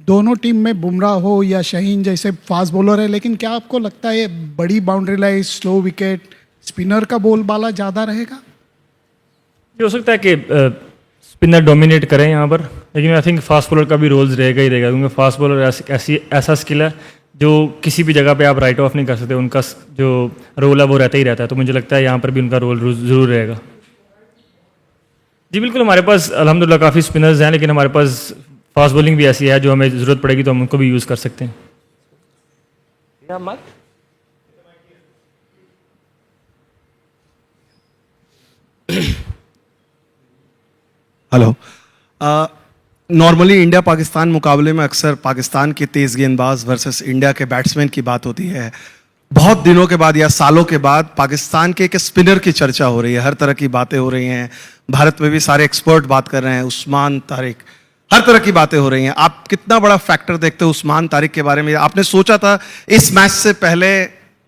दोनों टीम में बुमराह हो या शाहीन जैसे फास्ट बॉलर है, लेकिन क्या आपको लगता है बड़ी boundary line, slow wicket, spinner का बोलबाला ज़्यादा रहेगा? ये हो सकता है कि स्पिनर डोमिनेट करें यहाँ पर, लेकिन आई थिंक फास्ट बॉलर का भी रोल्स रहेगा ही रहेगा, क्योंकि फास्ट बॉलर ऐसा स्किल है जो किसी भी जगह पे आप राइट ऑफ नहीं कर सकते। उनका जो रोल है वो रहता ही रहता है, तो मुझे लगता है यहाँ पर भी उनका रोल ज़रूर रहेगा। जी बिल्कुल, हमारे पास अल्हम्दुलिल्लाह काफ़ी स्पिनर्स हैं, लेकिन हमारे पास फास्ट बॉलिंग भी ऐसी है जो हमें ज़रूरत पड़ेगी तो हम उनको भी यूज़ कर सकते हैं। हेलो। नॉर्मली इंडिया पाकिस्तान मुकाबले में अक्सर पाकिस्तान के तेज़ गेंदबाज वर्सेस इंडिया के बैट्समैन की बात होती है। बहुत दिनों के बाद या सालों के बाद पाकिस्तान के एक स्पिनर की चर्चा हो रही है, हर तरह की बातें हो रही हैं। भारत में भी सारे एक्सपर्ट बात कर रहे हैं, उस्मान तारिक, हर तरह की बातें हो रही हैं। आप कितना बड़ा फैक्टर देखते हो उस्मान तारिक के बारे में? आपने सोचा था इस मैच से पहले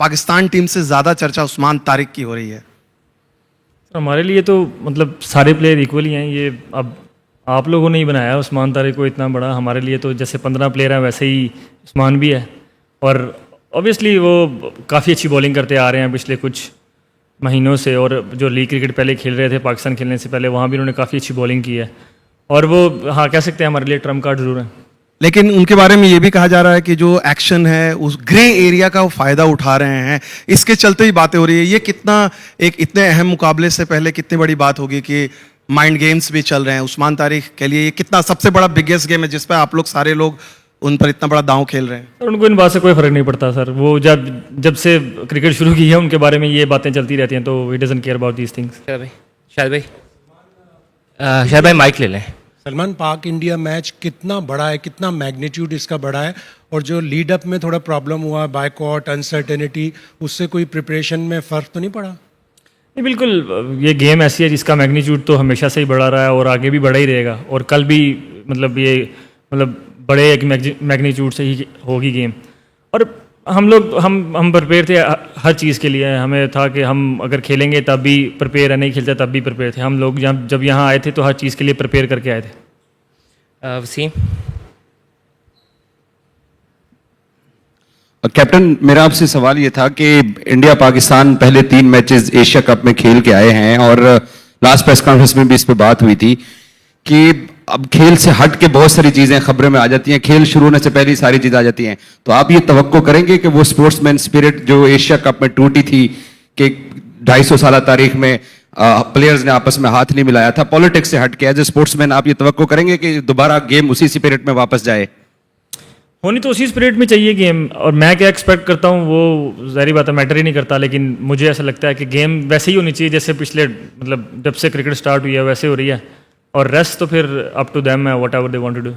पाकिस्तान टीम से ज़्यादा चर्चा उस्मान तारिक की हो रही है? हमारे लिए तो मतलब सारे प्लेयर इक्वली हैं। ये अब आप लोगों ने ही बनाया उस्मान तारिक को इतना बड़ा, हमारे लिए तो जैसे 15 प्लेयर हैं वैसे ही उस्मान भी है। और ऑब्वियसली वो काफ़ी अच्छी बॉलिंग करते आ रहे हैं पिछले कुछ महीनों से, और जो लीग क्रिकेट पहले खेल रहे थे पाकिस्तान खेलने से पहले, वहाँ भी उन्होंने काफ़ी अच्छी बॉलिंग की है। और वो हाँ कह सकते हैं हमारे लिए ट्रम्प कार्ड जरूर है। लेकिन उनके बारे में ये भी कहा जा रहा है कि जो एक्शन है उस ग्रे एरिया का वो फायदा उठा रहे हैं, इसके चलते ही बातें हो रही है। ये कितना एक इतने अहम मुकाबले से पहले कितनी बड़ी बात होगी कि माइंड गेम्स भी चल रहे हैं उस्मान तारिक के लिए, ये कितना सबसे बड़ा बिगेस्ट गेम है जिस पर आप लोग सारे लोग उन पर इतना बड़ा दांव खेल रहे हैं? सर उनको इन बात से कोई फ़र्क नहीं पड़ता सर। वो जब से क्रिकेट शुरू की है उनके बारे में ये बातें चलती रहती हैं, तो he doesn't care about these things. शायद भाई माइक ले लें। सलमान, पाक इंडिया मैच कितना बड़ा है, कितना मैग्नीट्यूड इसका बड़ा है, और जो लीड अप में थोड़ा प्रॉब्लम हुआ, बायकॉट, अनसर्टेनिटी, उससे कोई प्रिपरेशन में फ़र्क तो नहीं पड़ा? नहीं बिल्कुल, ये गेम ऐसी है जिसका मैग्नीट्यूड तो हमेशा से ही बढ़ा रहा है और आगे भी बढ़ा ही रहेगा, और कल भी मतलब बड़े एक मैग्नीट्यूड से ही होगी गेम। और हम प्रिपेयर थे हर चीज़ के लिए। हमें था कि हम अगर खेलेंगे तब भी प्रिपेयर है, नहीं खेलते तब भी प्रिपेयर थे। हम लोग जब यहाँ आए थे तो हर चीज़ के लिए प्रिपेयर करके आए थे। वसीम। कैप्टन, मेरा आपसे सवाल ये था कि इंडिया पाकिस्तान पहले 3 मैचेस एशिया कप में खेल के आए हैं, और लास्ट प्रेस कॉन्फ्रेंस में भी इस पे बात हुई थी कि अब खेल से हट के बहुत सारी चीजें खबरों में आ जाती हैं, खेल शुरू होने से पहले ही सारी चीजें आ जाती हैं। तो आप ये तवक्को करेंगे कि वो स्पोर्ट्समैन स्पिरिट जो एशिया कप में टूटी थी कि 250 साल तारीख में प्लेयर्स ने आपस में हाथ नहीं मिलाया था, पॉलिटिक्स से हट के एज ए स्पोर्ट्समैन आप ये तवक्को करेंगे कि दोबारा गेम उसी स्पिरिट में वापस जाए? होनी तो उसी स्पिरिट में चाहिए गेम, और मैं क्या एक्सपेक्ट करता हूँ वो ज़ाहिर बात है मैटर ही नहीं करता, लेकिन मुझे ऐसा लगता है कि गेम वैसे ही होनी चाहिए जैसे पिछले मतलब जब से क्रिकेट स्टार्ट हुई है वैसे हो रही है, और रेस्ट तो फिर अप टू देम है, whatever they want to do.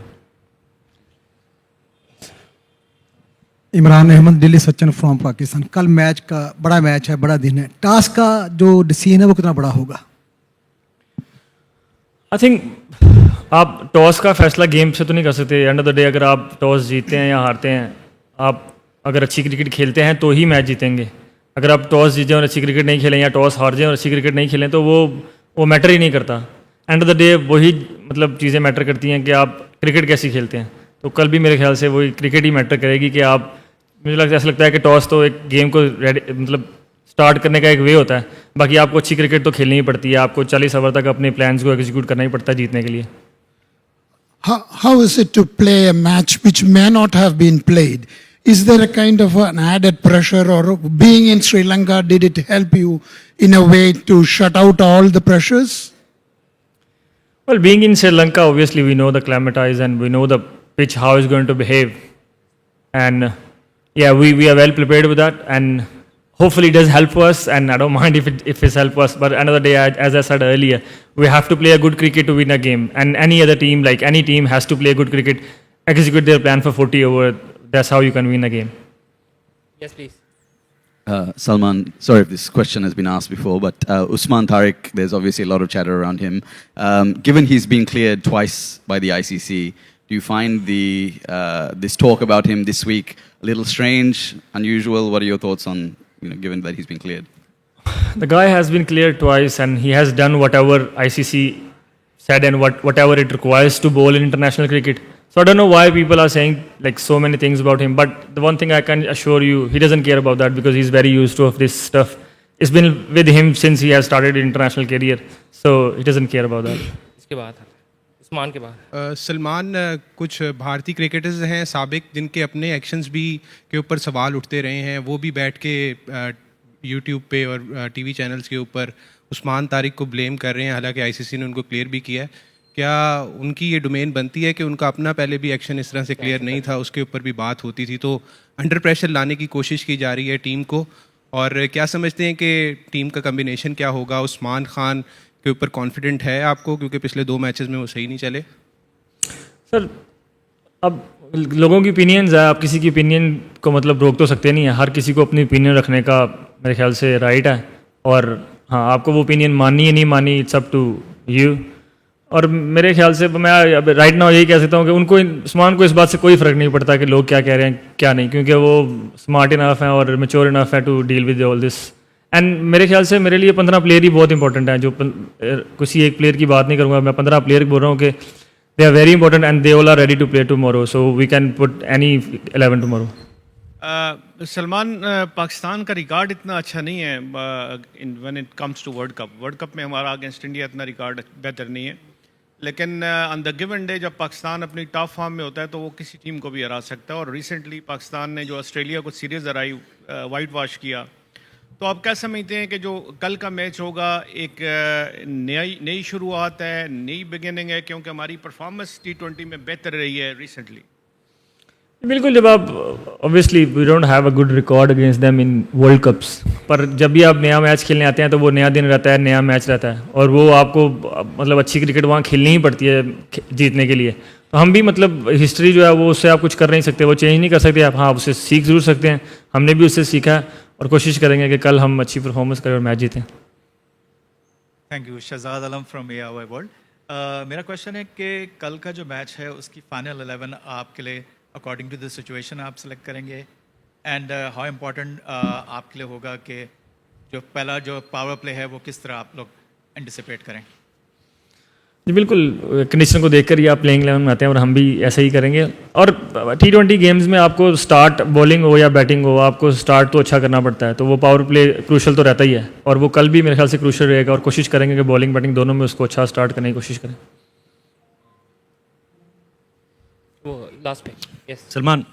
Imran Ahmed, Delhi Sachin from Pakistan. कल मैच का बड़ा मैच है, बड़ा दिन है, टॉस का जो डिसीजन है वो कितना बड़ा होगा? आई थिंक आप टॉस का फैसला गेम से तो नहीं कर सकते। एंड ऑफ द डे अगर आप टॉस जीतते हैं या हारते हैं, आप अगर अच्छी क्रिकेट खेलते हैं तो ही मैच जीतेंगे। अगर आप टॉस जीते और अच्छी क्रिकेट नहीं खेलें, या टॉस हार जाएं और अच्छी क्रिकेट नहीं खेलें, तो वो मैटर ही नहीं करता। एंड ऑफ द डे वही मतलब चीज़ें मैटर करती हैं कि आप क्रिकेट कैसी खेलते हैं। तो कल भी मेरे ख्याल से वही क्रिकेट ही मैटर करेगी कि आप, मुझे ऐसा लगता है कि टॉस तो एक गेम को मतलब स्टार्ट करने का एक वे होता है, बाकी आपको अच्छी क्रिकेट तो खेलनी ही पड़ती है, आपको 40 ओवर तक अपने प्लान्स को एग्जीक्यूट करना ही पड़ता है जीतने के लिए। How is it to play a match which may not have been played? Is there a kind of an added pressure, or being in Sri Lanka, did it help you in a way to shut out all the pressures? Well, being in Sri Lanka, obviously we know the climatize and we know the pitch, how it's going to behave. And yeah, we are well prepared with that, and hopefully it does help us, and I don't mind if it's help us. But another day, as I said earlier, we have to play a good cricket to win a game. And any other team, like any team, has to play good cricket, execute their plan for 40 over. That's how you can win a game. Yes, please. Salman, sorry if this question has been asked before, but Usman Tariq, there's obviously a lot of chatter around him. Given he's been cleared twice by the ICC, do you find this talk about him this week a little strange, unusual? What are your thoughts on, given that he's been cleared? The guy has been cleared twice, and he has done whatever ICC said and whatever it requires to bowl in international cricket. So I don't know why people are saying like so many things about him, but the one thing I can assure you, he doesn't care about that because he's very used to of this stuff. It's been with him since he has started his international career, so he doesn't care about that. इसके बाद उस्मान के बाद सलमान कुछ भारतीय cricketers हैं साबिक जिनके अपने एक्शंस भी के ऊपर सवाल उठते रहे हैं, वो भी बैठ के यूट्यूब पे और टीवी चैनल्स के ऊपर उस्मान तारिक को ब्लेम कर रहे हैं, हालांकि आईसीसी ने उनको क्लियर भी किया है। क्या उनकी ये डोमेन बनती है कि उनका अपना पहले भी एक्शन इस तरह से क्लियर नहीं था, उसके ऊपर भी बात होती थी, तो अंडर प्रेशर लाने की कोशिश की जा रही है टीम को, और क्या समझते हैं कि टीम का कम्बिनेशन क्या होगा? उस्मान खान के ऊपर कॉन्फिडेंट है आपको, क्योंकि पिछले 2 मैचेस में वो सही नहीं चले? सर अब लोगों की ओपिनियंस है, आप किसी की ओपिनियन को मतलब रोक तो सकते नहीं है, हर किसी को अपनी ओपिनियन रखने का मेरे ख्याल से राइट है, और हाँ आपको वो ओपिनियन माननी है नहीं माननी, इट्स अप टू यू। और मेरे ख्याल से मैं अब राइट नाउ यही कह सकता हूँ कि उनको उस्मान को इस बात से कोई फ़र्क नहीं पड़ता कि लोग क्या कह रहे हैं क्या नहीं, क्योंकि वो स्मार्ट इनफ हैं और मेच्योर इनफ है to deal with all this. And मेरे ख्याल से मेरे लिए 15 प्लेयर ही बहुत इंपॉर्टेंट हैं, जो किसी एक प्लेयर की बात नहीं करूँगा, मैं 15 प्लेयर बोल रहा हूँ कि they are very important and they all are ready to play tomorrow, so we can put any 11 tomorrow. Salman, Pakistan का रिकॉर्ड इतना अच्छा नहीं है when it comes to world cup. World cup में हमारा अगेंस्ट इंडिया इतना रिकॉर्ड बेहतर नहीं है, लेकिन ऑन द गिवन डे जब पाकिस्तान अपनी टॉप फॉर्म में होता है तो वो किसी टीम को भी हरा सकता है। और रिसेंटली पाकिस्तान ने जो ऑस्ट्रेलिया को सीरीज़ हराई, वाइट वॉश किया, तो आप क्या समझते हैं कि जो कल का मैच होगा एक नई शुरुआत है, नई बिगिनिंग है, क्योंकि हमारी परफॉर्मेंस T20 में बेहतर रही है रिसेंटली? बिल्कुल, जब आप obviously we don't have a good record against them in world cups, पर जब भी आप नया मैच खेलने आते हैं तो वो नया दिन रहता है, नया मैच रहता है, और वो आपको मतलब अच्छी क्रिकेट वहाँ खेलनी ही पड़ती है जीतने के लिए। तो हम भी मतलब हिस्ट्री जो है वो उससे आप कुछ कर नहीं सकते, वो चेंज नहीं कर सकते आप, हाँ उससे सीख ज़रूर सकते हैं, हमने भी उससे सीखा है और कोशिश करेंगे कि कल हम अच्छी परफॉर्मेंस करें और मैच जीतें। Thank you. Shahzad Alam from AOI world. मेरा क्वेश्चन है कि कल का जो मैच है उसकी फाइनल 11 आपके लिए अकॉर्डिंग टू द सिचुएशन आप सेलेक्ट करेंगे, एंड हाउ इम्पोर्टेंट आपके लिए होगा कि जो पहला जो पावर प्ले है वो किस तरह आप लोग एंटिसिपेट करें? जी बिल्कुल, कंडीशन को देखकर ही आप प्लेइंग 11 में आते हैं और हम भी ऐसा ही करेंगे। और T20 गेम्स में आपको स्टार्ट बॉलिंग हो या बैटिंग हो, आपको स्टार्ट तो अच्छा करना पड़ता है, तो वो पावर प्ले क्रूशल तो रहता ही है, और वो कल भी मेरे ख्याल से क्रूशल रहेगा, और कोशिश करेंगे कि बॉलिंग बैटिंग दोनों में उसको अच्छा स्टार्ट करने की कोशिश करें। वो लास्ट पे यस सलमान,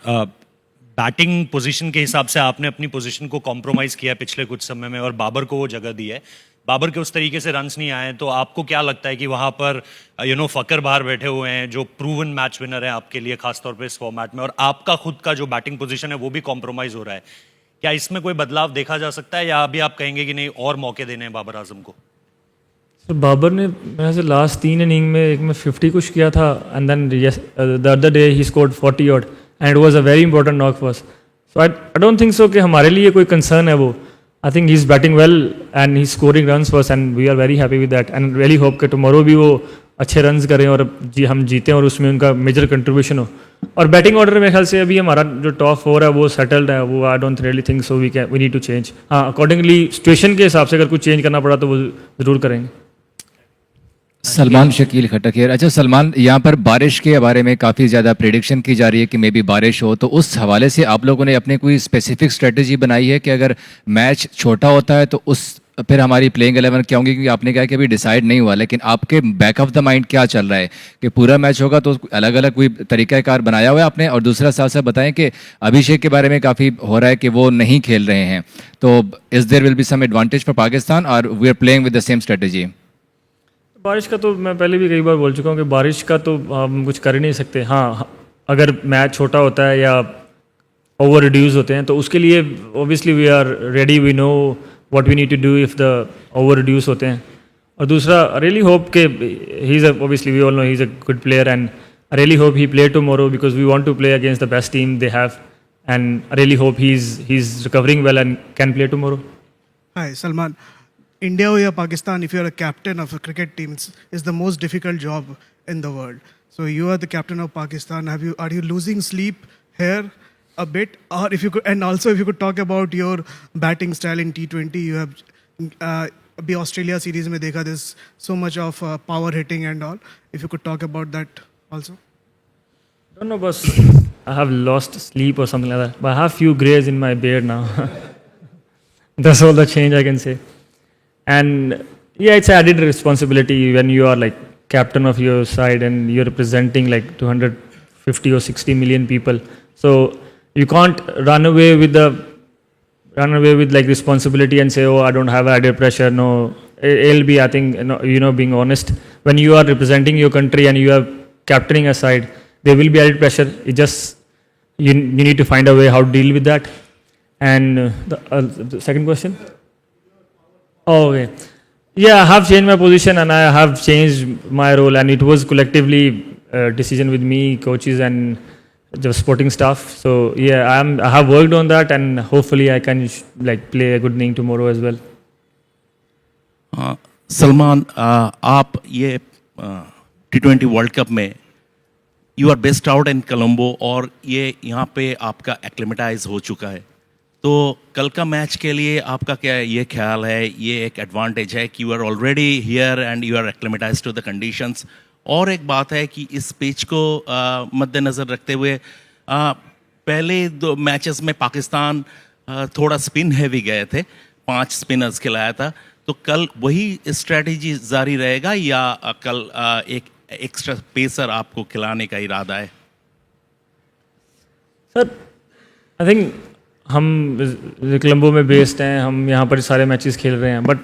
बैटिंग पोजीशन के हिसाब से आपने अपनी पोजीशन को कॉम्प्रोमाइज़ किया पिछले कुछ समय में और बाबर को वो जगह दी है, बाबर के उस तरीके से रन्स नहीं आए, तो आपको क्या लगता है कि वहाँ पर फ़कर बाहर बैठे हुए हैं जो प्रूवन मैच विनर है आपके लिए खासतौर पे इस फॉर्मेट में, और आपका खुद का जो बैटिंग पोजीशन है वो भी कॉम्प्रोमाइज़ हो रहा है, क्या इसमें कोई बदलाव देखा जा सकता है या अभी आप कहेंगे कि नहीं और मौके देने हैं बाबर आजम को? तो बाबर ने मेरे से लास्ट 3 इनिंग में एक में 50 कुछ किया था, and then the other day he scored 40 odd, and it was a very important knock for us. So I don't think so कि हमारे लिए कोई कंसर्न है वो। I think he is batting well and he scoring runs for us, and we are very happy with that, and really hope कि tomorrow भी वो अच्छे रन्स करें और हम जीतें और उसमें उनका मेजर कंट्रीब्यूशन हो। और बैटिंग ऑर्डर मेरे ख्याल से अभी हमारा जो टॉप 4 है वो सेटल्ड है, वो I don't really think so we need to change. हाँ, अकॉर्डिंगली सिचुएशन के हिसाब से अगर कुछ चेंज करना पड़ा तो वो ज़रूर करेंगे। सलमान शकील खटक है। अच्छा सलमान, यहाँ पर बारिश के बारे में काफ़ी ज़्यादा प्रेडिक्शन की जा रही है कि मे बी बारिश हो, तो उस हवाले से आप लोगों ने अपने कोई स्पेसिफिक स्ट्रेटजी बनाई है कि अगर मैच छोटा होता है तो उस फिर हमारी प्लेइंग 11 क्या होंगी? क्योंकि आपने कहा कि अभी डिसाइड नहीं हुआ, लेकिन आपके बैक ऑफ द माइंड क्या चल रहा है कि पूरा मैच होगा तो अलग अलग कोई तरीक़ाकार बनाया हुआ है आपने? और दूसरा साथ साथ बताएं कि अभिषेक के बारे में काफ़ी हो रहा है कि वो नहीं खेल रहे हैं, तो is there will be some advantage for Pakistan और we are playing with the same strategy? बारिश का तो मैं पहले भी कई बार बोल चुका हूँ कि बारिश का तो हम कुछ कर ही नहीं सकते। हाँ, अगर मैच छोटा होता है या ओवर रिड्यूस होते हैं तो उसके लिए obviously we are ready, we know what we need to do if the over reduce होते हैं। और दूसरा, आई रियली होप के he is obviously we all know he is a good player, and I really hope he play tomorrow because we want to play against the best team they have, and I really hope he is recovering well and can play tomorrow. Hi, Salman. India or Pakistan, if you're a captain of a cricket team, is the most difficult job in the world. So you are the captain of Pakistan. Are you losing sleep here a bit? Or if you could, and also if you could talk about your batting style in T20, you have अभी Australia series में देखा this so much of power hitting and all, if you could talk about that also. Don't know, boss. I have lost sleep or something like that. But I have few grays in my beard now. That's all the change I can say. And yeah, it's added responsibility when you are like captain of your side and you're representing like 250 or 60 million people. So you can't run away with like responsibility and say, oh, I don't have added pressure. No, it'll be, I think, being honest. When you are representing your country and you are captaining a side, there will be added pressure. It just you need to find a way how to deal with that. And the second question. Oh, okay. Yeah, I have changed my position and I have changed my role, and it was collectively decision with me, coaches, and the sporting staff. So yeah, I have worked on that, and hopefully I can like play a good inning tomorrow as well. Salman, आप ये T20 world cup में you are best out in Colombo और ये यहाँ पे आपका acclimatise हो चुका है, तो कल का मैच के लिए आपका क्या ये ख्याल है? ये एक एडवांटेज है कि you are already here and you are acclimatize to the conditions. और एक बात है कि इस पिच को मद्देनज़र रखते हुए पहले 2 मैचेस में पाकिस्तान थोड़ा स्पिन हैवी गए थे, 5 स्पिनर्स खिलाया था, तो कल वही स्ट्रेटजी जारी रहेगा या कल एक एक्स्ट्रा पेसर आपको खिलाने का इरादा है? सर, आई थिंक हम कोलंबो में बेस्ड हैं, हम यहाँ पर सारे मैचेस खेल रहे हैं, बट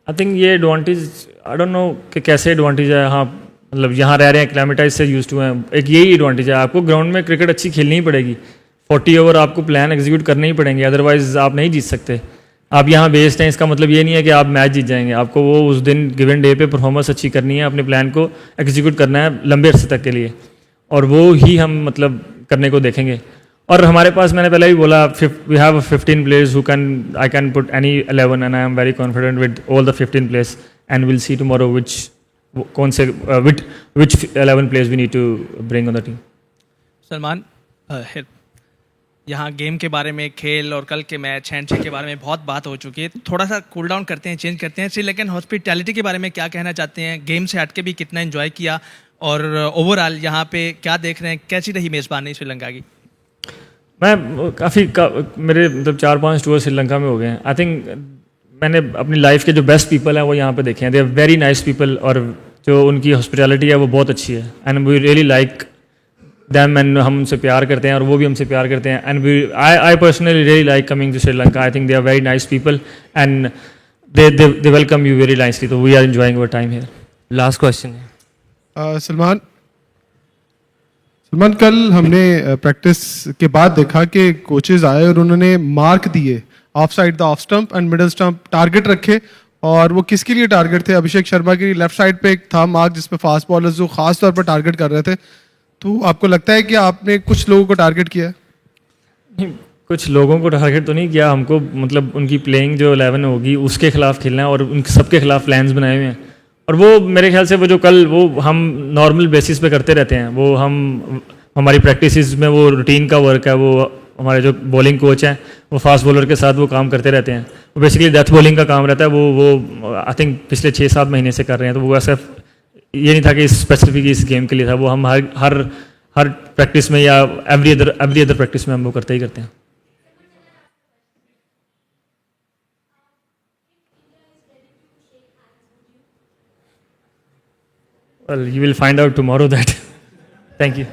आई थिंक ये एडवांटेज, आई डोंट नो कि कैसे एडवांटेज है. हाँ, मतलब यहाँ रह रहे हैं, क्लाइमेटाइज से यूज टू हैं, एक यही एडवांटेज है. आपको ग्राउंड में क्रिकेट अच्छी खेलनी ही पड़ेगी, 40 ओवर आपको प्लान एग्जीक्यूट करने ही पड़ेंगे, अदरवाइज आप नहीं जीत सकते. आप यहाँ बेस्ड हैं, इसका मतलब ये नहीं है कि आप मैच जीत जाएंगे. आपको वो उस दिन गिवन डे पे परफॉर्मेंस अच्छी करनी है, अपने प्लान को एग्जीक्यूट करना है लंबे अरसे तक के लिए, और वो ही हम मतलब करने को देखेंगे. और हमारे पास, मैंने पहले भी बोला, we have 15 players who I can put any 11 and I am very confident with all the 15 players and will see tomorrow which 11 players we need to bring on the team. Salman, यहाँ गेम के बारे में, खेल और कल के match, handshake के बारे में बहुत बात हो चुकी है. थोड़ा सा कूल डाउन करते हैं, चेंज करते हैं. श्रीलंकन हॉस्पिटैलिटी के बारे में क्या कहना चाहते हैं? गेम से हट के भी कितना एंजॉय किया, और ओवरऑल यहाँ पे क्या देख रहे हैं, कैसी रही मेज़बानी श्रीलंका की? मैं मेरे मतलब 4-5 टूर श्रीलंका में हो गए हैं. आई थिंक मैंने अपनी लाइफ के जो बेस्ट पीपल हैं वो यहाँ पे देखे हैं. They are very nice people, और जो उनकी हॉस्पिटैलिटी है वो बहुत अच्छी है, and we really like them, and हम उनसे प्यार करते हैं और वो भी हमसे प्यार करते हैं. And I personally really like coming to Sri Lanka. I think they are very nice people and they welcome you very nicely. So we are enjoying our time here. Last question. Salman, कल हमने practice के बाद देखा कि coaches आए और उन्होंने mark दिए of side the off stump and middle stump, target रखे. और वो किसके लिए टारगेट थे? अभिषेक शर्मा की लेफ्ट साइड पे एक था मार्क जिसपे फास्ट बॉलर्स जो खास तौर पर टारगेट कर रहे थे. तो आपको लगता है कि आपने कुछ लोगों को टारगेट किया? नहीं, कुछ लोगों को टारगेट तो नहीं किया. हमको मतलब उनकी प्लेइंग जो 11 होगी उसके खिलाफ खेलना है, और उन सबके खिलाफ प्लान्स बनाए हुए हैं. और वो मेरे ख्याल से वो जो कल वो हम नॉर्मल बेसिस पे करते रहते हैं, वो हमारी प्रैक्टिसेस में वो रूटीन का वर्क है. वो हमारे जो बॉलिंग कोच हैं वो फास्ट बॉलर के साथ वो काम करते रहते हैं. वो बेसिकली डेथ बॉलिंग का काम रहता है. वो आई थिंक पिछले 6-7 महीने से कर रहे हैं. तो वो ऐसा ये नहीं था कि स्पेसिफिक इस गेम के लिए था. वो हम हर प्रैक्टिस में या एवरी अदर प्रैक्टिस में हम वो करते ही करते हैं. Well, you will find out tomorrow that. Thank you.